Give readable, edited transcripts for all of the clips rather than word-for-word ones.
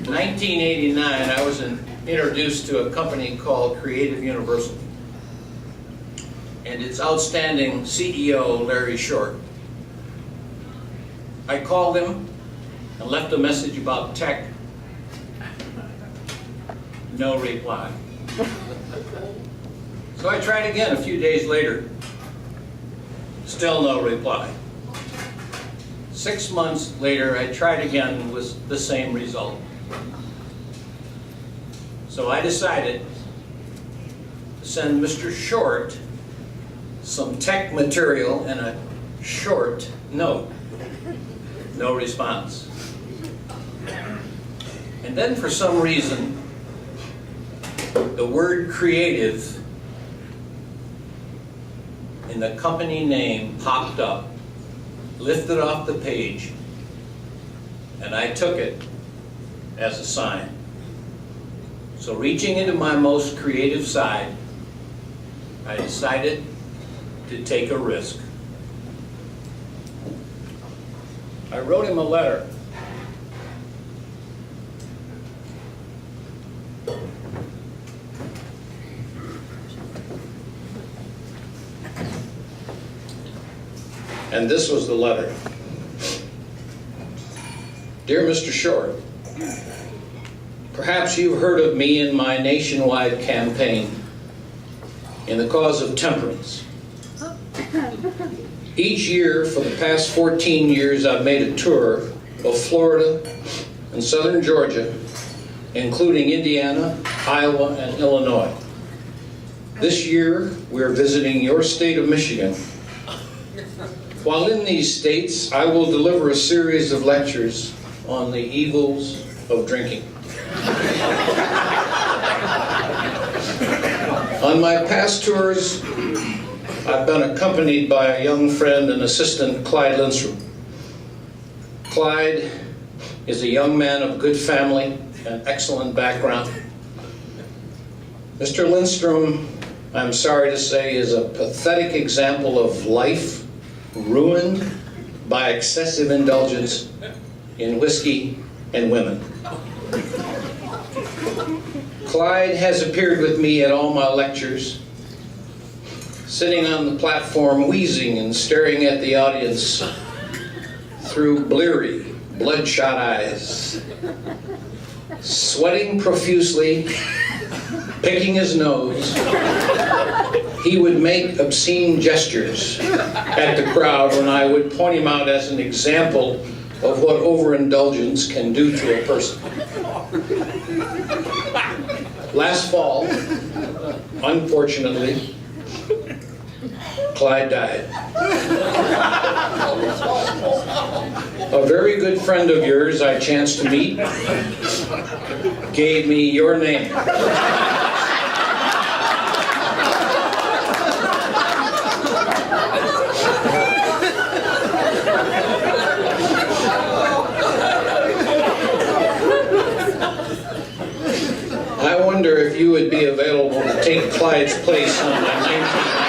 1989, I was introduced to a company called Creative Universal and its outstanding CEO, Larry Short. I called him and left a message about tech. No reply. So I tried again a few days later. Still no reply. 6 months later, I tried again with the same result. So I decided to send Mr. Short some tech material and a short note. No response. And then for some reason, the word creative in the company name popped up, lifted off the page, and I took it as a sign. So reaching into my most creative side, I decided to take a risk. I wrote him a letter. And this was the letter. Dear Mr. Short, perhaps you've heard of me in my nationwide campaign in the cause of temperance. Each year for the past 14 years, I've made a tour of Florida and southern Georgia, including Indiana, Iowa, and Illinois. This year, we're visiting your state of Michigan. While in these states, I will deliver a series of lectures on the evils of drinking. On my past tours, I've been accompanied by a young friend and assistant, Clyde Lindstrom. Clyde is a young man of good family and excellent background. Mr. Lindstrom, I'm sorry to say, is a pathetic example of life ruined by excessive indulgence in whiskey and women. Clyde has appeared with me at all my lectures, sitting on the platform wheezing and staring at the audience through bleary, bloodshot eyes, sweating profusely, picking his nose. He would make obscene gestures at the crowd when I would point him out as an example of what overindulgence can do to a person. Last fall, unfortunately, Clyde died. A very good friend of yours I chanced to meet gave me your name. I wonder if you would be available to take Clyde's place on my 1990s.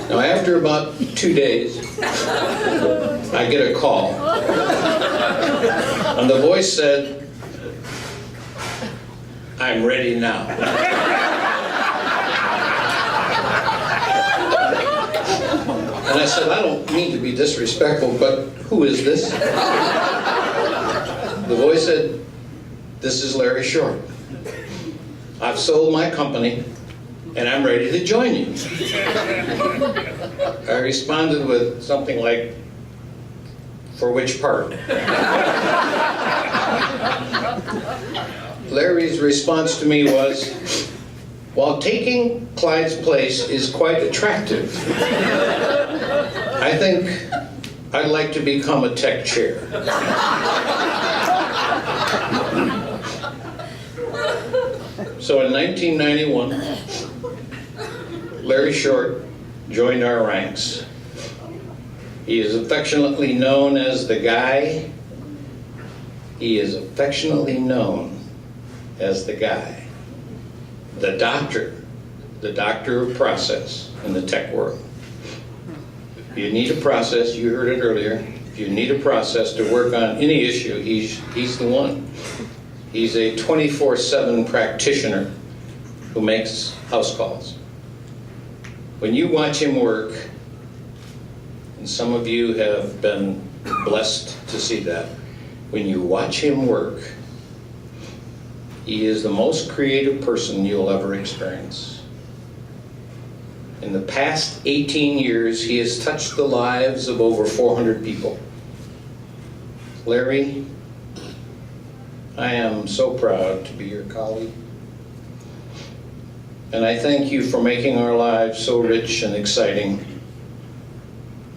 Now, after about 2 days, I get a call. And the voice said, "I'm ready now." And I said, "I don't mean to be disrespectful, but who is this?" The voice said, "This is Larry Short. I've sold my company, and I'm ready to join you." I responded with something like, "For which part?" Larry's response to me was, "While taking Clyde's place is quite attractive, I think I'd like to become a tech chair." So in 1991, Larry Short joined our ranks. He is affectionately known as the guy. He is affectionately known as the guy. The doctor of process, in the tech world. If you need a process, you heard it earlier, if you need a process to work on any issue, he's the one. He's a 24/7 practitioner who makes house calls. When you watch him work, and some of you have been blessed to see that, when you watch him work, he is the most creative person you'll ever experience. In the past 18 years, he has touched the lives of over 400 people. Larry, I am so proud to be your colleague. And I thank you for making our lives so rich and exciting,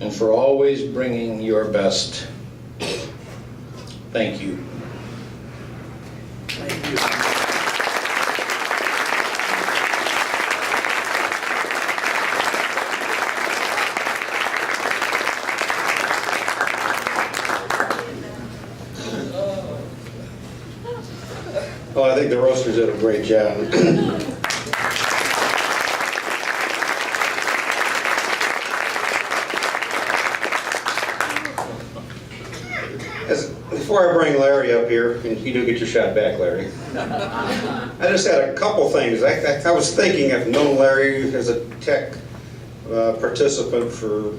and for always bringing your best. Thank you. Thank you. Well, I think the roasters did a great job. Before I bring Larry up here, and you do get your shot back, Larry, I just had a couple things. I was thinking, I've known Larry as a tech participant for